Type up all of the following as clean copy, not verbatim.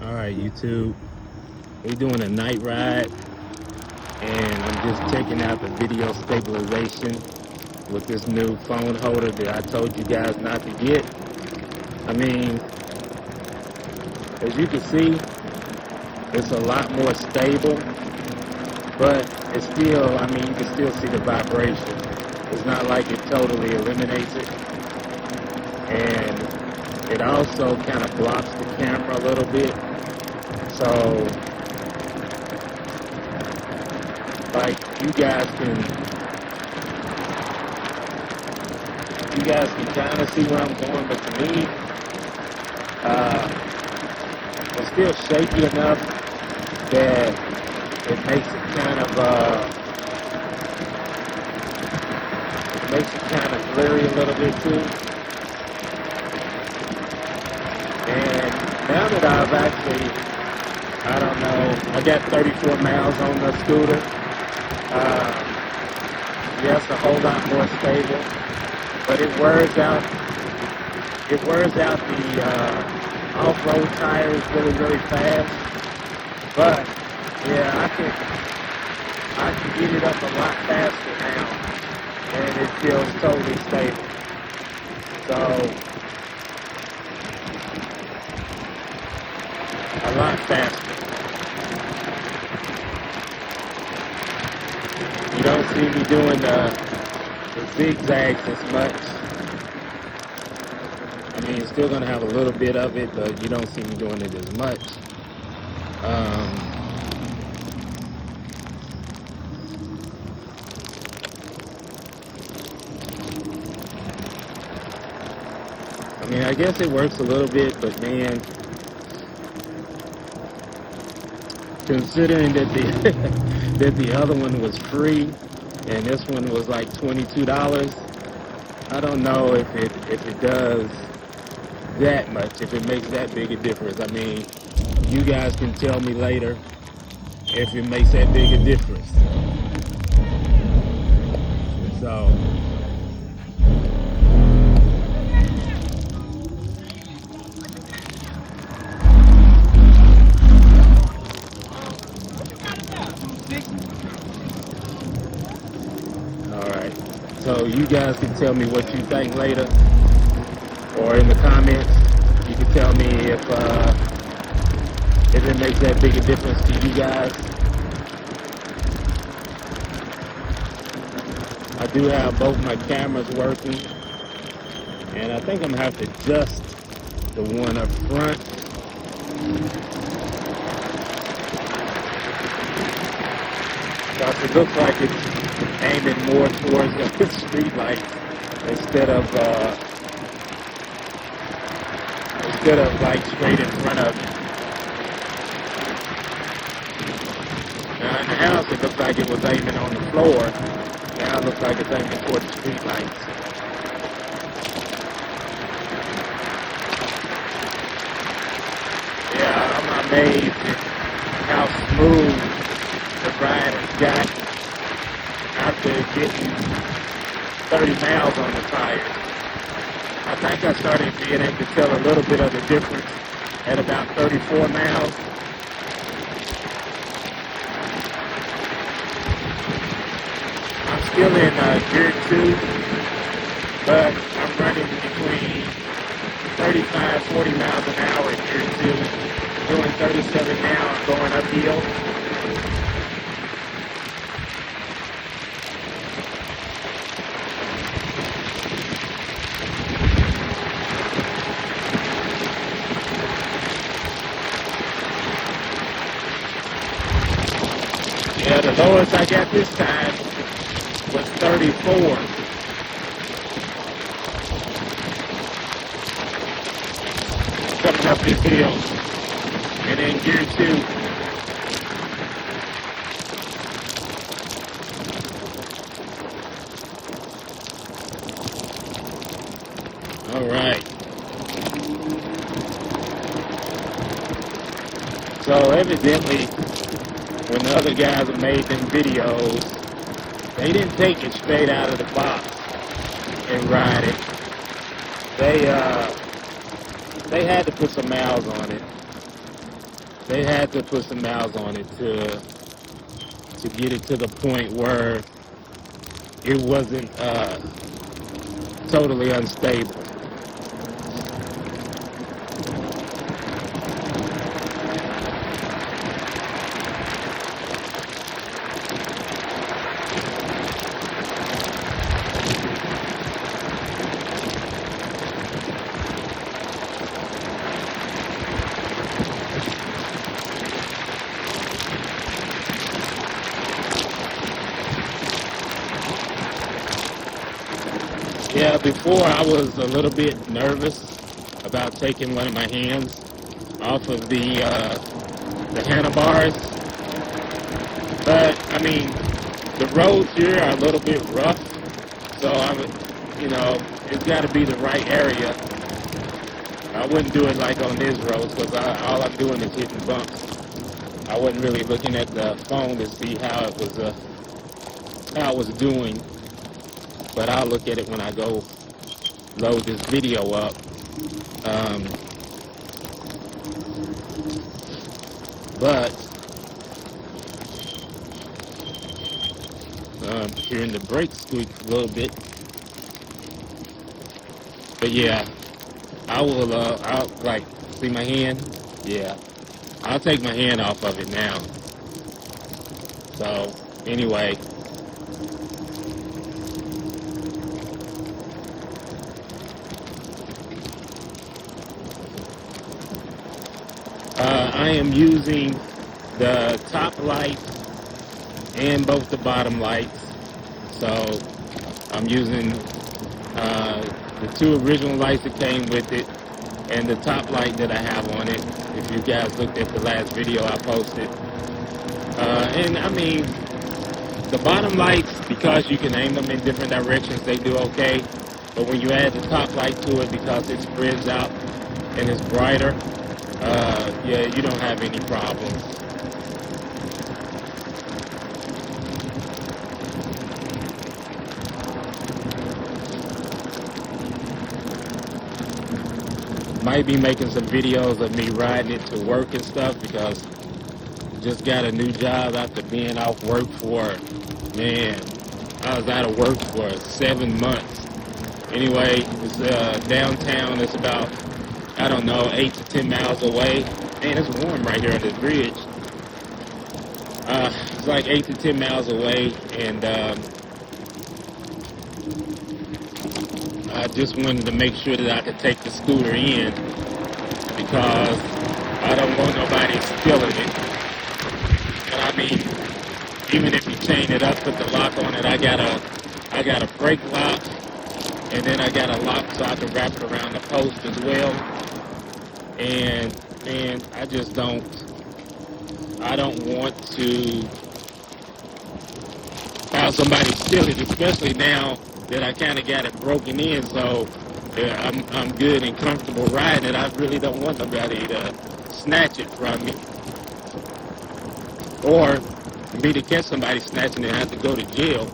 Alright, YouTube, we're doing a night ride, and I'm just checking out the video stabilization with this new phone holder that I told you guys not to get. I mean, as you can see, it's a lot more stable, but it's still, I mean, you can still see the vibration. It's not like it totally eliminates it. And it also kind of blocks the camera a little bit. So, like, you guys can kind of see where I'm going, but to me, it's still shaky enough that it makes it kind of blurry a little bit too. And now that I've actually, I don't know, I got 34 miles on the scooter. Yes, a whole lot more stable, but it wears out the off-road tires really, really fast. But yeah, I can get it up a lot faster now, and it feels totally stable. So a lot faster. You don't see me doing the zigzags as much. I mean, it's still going to have a little bit of it, but you don't see me doing it as much. I mean, I guess it works a little bit, but man, considering that the other one was free and this one was like $22, I don't know if it does that much, if it makes that big a difference. I mean, you guys can tell me later if it makes that big a difference. So alright. So you guys can tell me what you think later, or in the comments. You can tell me if it makes that big a difference to you guys. I do have both my cameras working, and I think I'm gonna have to adjust the one up front. Because it looks like it's aiming more towards the street lights instead of like straight in front of you. Now in the house it looks like it was aiming on the floor. Now it looks like it's aiming toward the street lights. Yeah, I'm amazed at how smooth the ride has got after getting 30 miles on the tires. I think I started being able to tell a little bit of the difference at about 34 miles. I'm still in gear 2, but I'm running between 35, 40 miles an hour in gear 2, doing 37 now and going uphill. Yeah, the lowest I got this time was 34. Coming up this hill. And in gear 2. Alright. So evidently, when the other guys have made them videos, they didn't take it straight out of the box and ride it. They had to put some miles on it. they had to put some miles on it to get it to the point where it wasn't totally unstable. Yeah, before I was a little bit nervous about taking one of my hands off of the handlebars, but I mean the roads here are a little bit rough, so it's got to be the right area. I wouldn't do it like on this road because all I'm doing is hitting bumps. I wasn't really looking at the phone to see how it was doing. But I'll look at it when I go load this video up. But hearing the brakes squeak a little bit. But yeah, I'll like, see my hand? Yeah, I'll take my hand off of it now. So anyway. I am using the top lights and both the bottom lights. So I'm using the two original lights that came with it and the top light that I have on it. If you guys looked at the last video I posted. And I mean, the bottom lights, because you can aim them in different directions, they do okay. But when you add the top light to it, because it spreads out and it's brighter, yeah, you don't have any problems. Might be making some videos of me riding it to work and stuff because just got a new job after being off work for, man, I was out of work for 7 months. Anyway, it's downtown. It's about, I don't know, 8 to 10 miles away. Man, it's warm right here on this bridge. It's like 8 to 10 miles away, and I just wanted to make sure that I could take the scooter in because I don't want nobody stealing it. But I mean, even if you chain it up, put the lock on it, I got a brake lock, and then I got a lock so I can wrap it around the post as well. And I just don't want to have somebody steal it, especially now that I kind of got it broken in. So yeah, I'm good and comfortable riding it. I really don't want nobody to snatch it from me, or me to catch somebody snatching it and have to go to jail.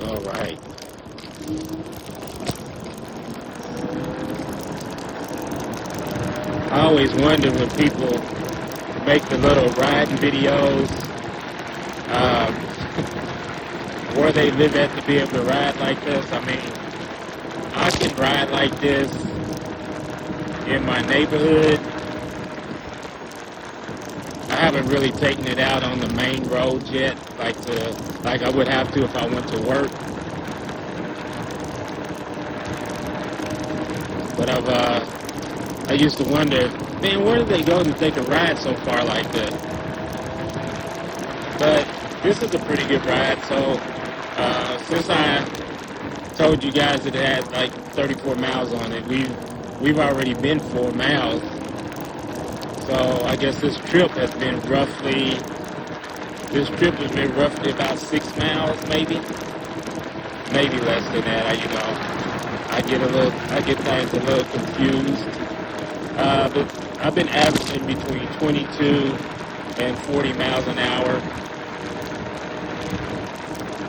All right. I always wonder when people make the little riding videos, where they live at to be able to ride like this. I mean, I can ride like this in my neighborhood. I haven't really taken it out on the main road yet, like I would have to if I went to work. But I used to wonder, man, where do they go to take a ride so far like this? But this is a pretty good ride. So since I told you guys that it had like 34 miles on it, we've already been 4 miles. So I guess this trip has been roughly about 6 miles, maybe less than that. I get things a little confused. But I've been averaging between 22 and 40 miles an hour.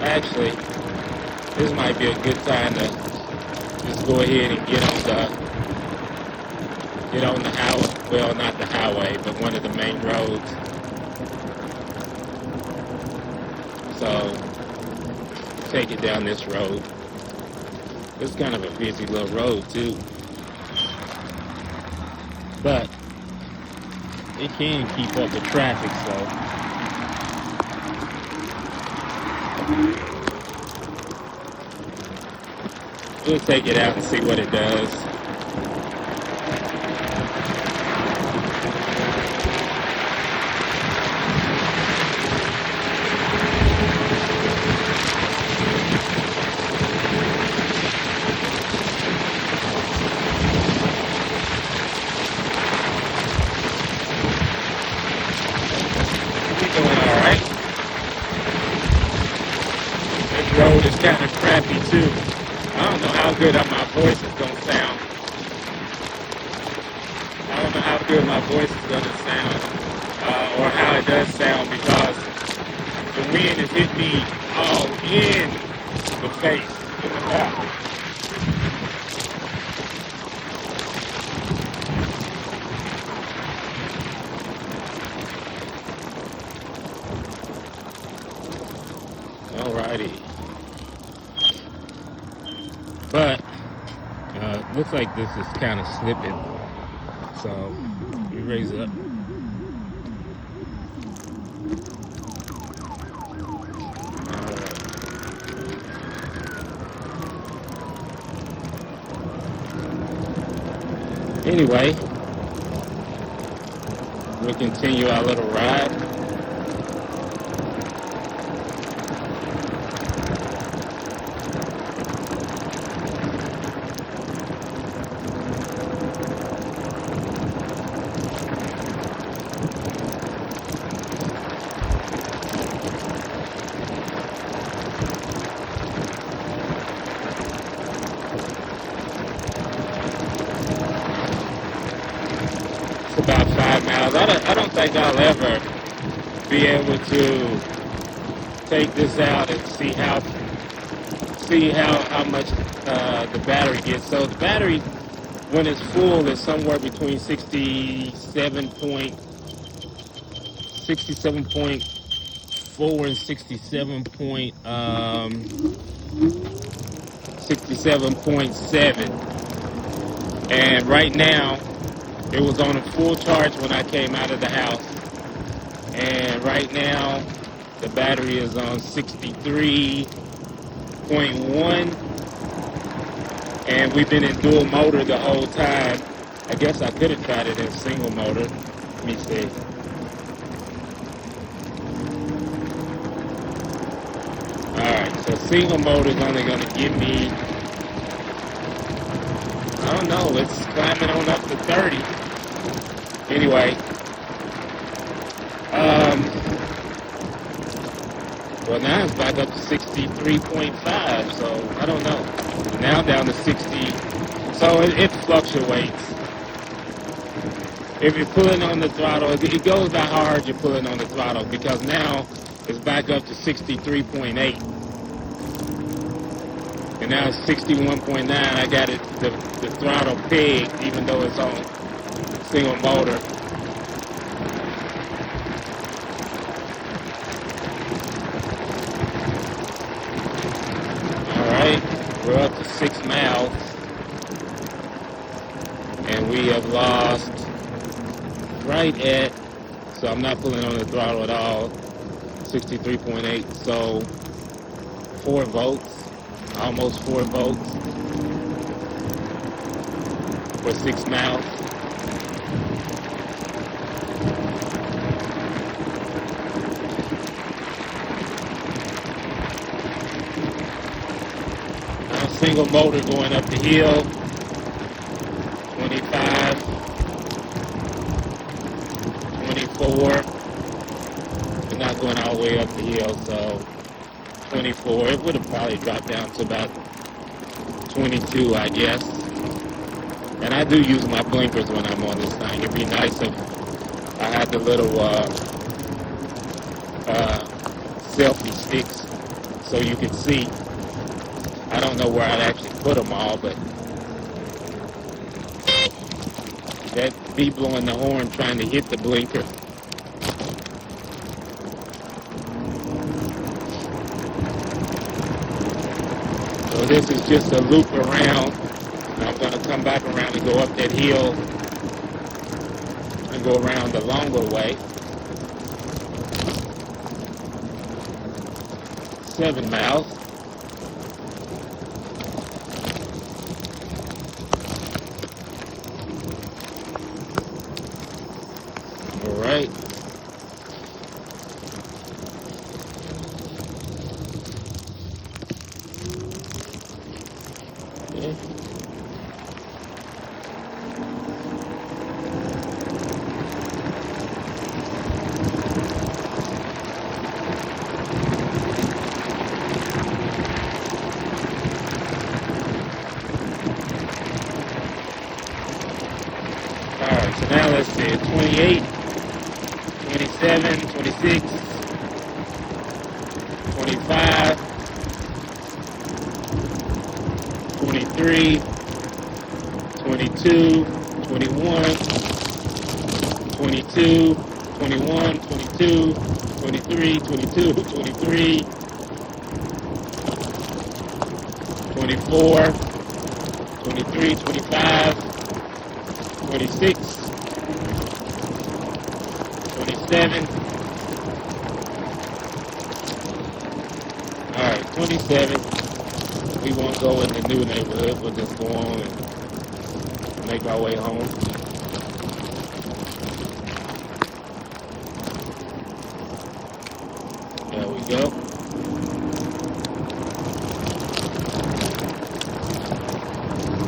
Actually, This might be a good time to just go ahead and get on the highway. Well, not the highway, but one of the main roads. So take it down this road. It's kind of a busy little road too, but it can keep up the traffic. So we'll take it out and see what it does. Doing all right. This road is kind of crappy too. I don't know how good my voice is gonna sound. I don't know how good my voice is gonna sound, or how it does sound, because the wind has hit me all in the face, in the back. Alrighty. But looks like this is kind of slipping. So let me raise it up. Anyway, we'll continue our little ride. About 5 miles. I don't think I'll ever be able to take this out and see how much the battery gets. So the battery, when it's full, is somewhere between 67.4 and 67.7. And right now, it was on a full charge when I came out of the house, and right now the battery is on 63.1, and we've been in dual motor the whole time. I guess I could have tried it in single motor. Let me see. Alright, so single motor is only going to give me, I don't know, it's climbing on up to 30. Anyway, well, now it's back up to 63.5, so I don't know. Now down to 60, so it fluctuates. If you're pulling on the throttle, it goes by how hard you're pulling on the throttle, because now it's back up to 63.8. And now it's 61.9. I got it, the throttle pegged, even though it's on single motor. Alright, we're up to 6 miles. And we have lost right at, so I'm not pulling on the throttle at all, 63.8, so 4 volts. Almost 4 volts for 6 miles. Now single motor going up the hill, 25, 24. We're not going all the way up the hill, so 24. It would have probably dropped down to about 22, I guess. And I do use my blinkers when I'm on this thing. It'd be nice if I had the little selfie sticks so you could see. I don't know where I'd actually put them all, but that bee blowing the horn trying to hit the blinker. So this is just a loop around. I'm going to come back around and go up that hill and go around the longer way. 7 miles. All right. Okay. Alright, so now let's see, 28, 27, 26, 25, 23, 22, 21, 22, 21, 22, 23, 22, 23, 24, 23, 25, 26, 27, alright, 27, we won't go in the new neighborhood, we'll just go on and make our way home. There we go.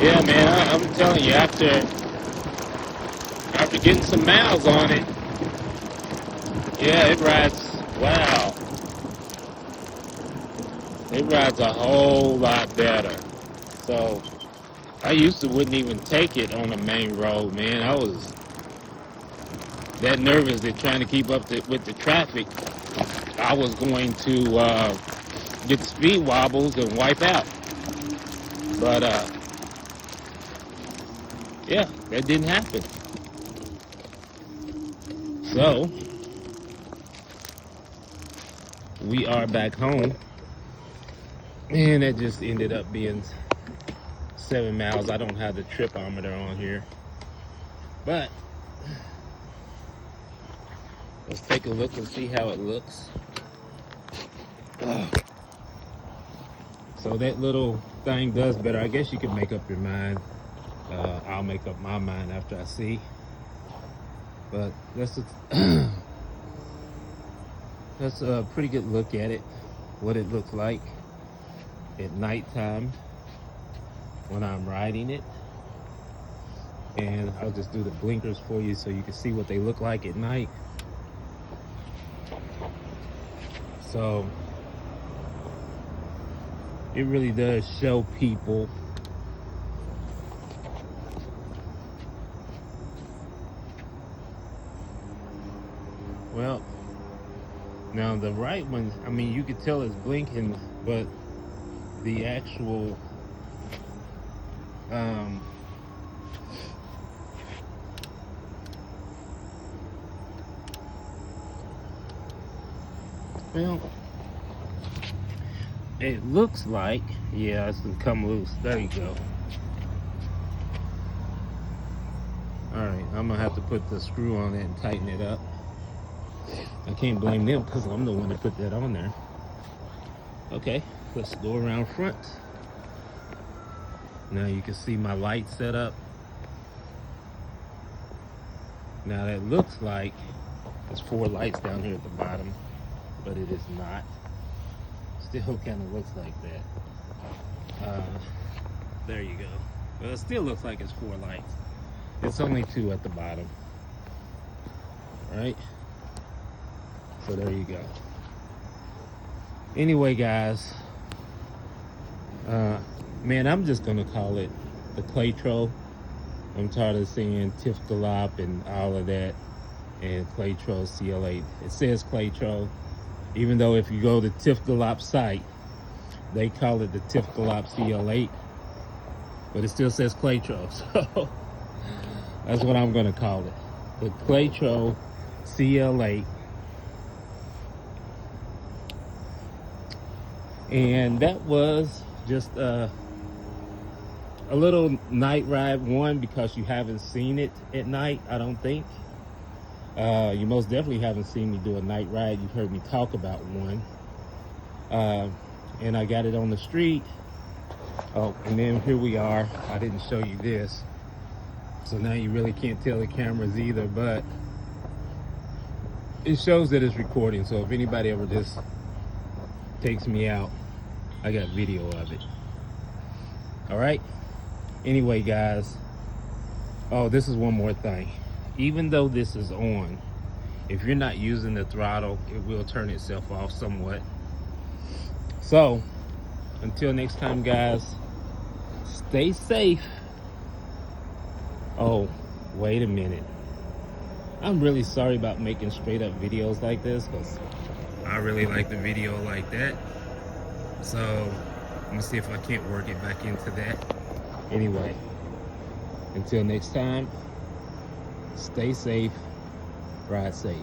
Yeah, man, I'm telling you, after getting some miles on it, yeah, it rides, wow. It rides a whole lot better. So, I used to wouldn't even take it on the main road, man. I was that nervous that trying to keep up with the traffic, I was going to get speed wobbles and wipe out. But, yeah, that didn't happen. So, we are back home. Man, that just ended up being 7 miles. I don't have the tripometer on here. But, let's take a look and see how it looks. So that little thing does better. I guess you can make up your mind. I'll make up my mind after I see. But that's a pretty good look at it, what it looks like at nighttime when I'm riding it. And I'll just do the blinkers for you so you can see what they look like at night. So it really does show people well. Now the right one, I mean, you could tell it's blinking, but the actual well, it looks like, yeah, it's gonna come loose. There you go. All right, I'm gonna have to put the screw on it and tighten it up. I can't blame them because I'm the one that put that on there. Okay, let's go around front. Now you can see my light set up. Now that looks like there's 4 lights down here at the bottom, but it is not. Still kind of looks like that. There you go. Well, it still looks like it's 4 lights. It's only 2 at the bottom. Right? So there you go. Anyway, guys, man, I'm just gonna call it the CLEYTRO. I'm tired of saying Tifgalop and all of that, and CLEYTRO CL8. It says CLEYTRO, even though if you go to Tifgalop site, They call it the Tifgalop CL8, but it still says CLEYTRO, so that's what I'm gonna call it. The CLEYTRO CL8. And that was just a little night ride. One, because you haven't seen it at night, I don't think. You most definitely haven't seen me do a night ride. You've heard me talk about one. And I got it on the street. Oh, and then here we are. I didn't show you this. So now you really can't tell the cameras either, but it shows that it's recording. So if anybody ever just takes me out, I got video of it. All right. Anyway, guys. Oh, this is one more thing. Even though this is on, if you're not using the throttle, it will turn itself off somewhat. So until next time, guys, stay safe. Oh, wait a minute. I'm really sorry about making straight up videos like this, because I really like the video like that. So I'm gonna see if I can't work it back into that. Anyway, until next time, stay safe, ride safe.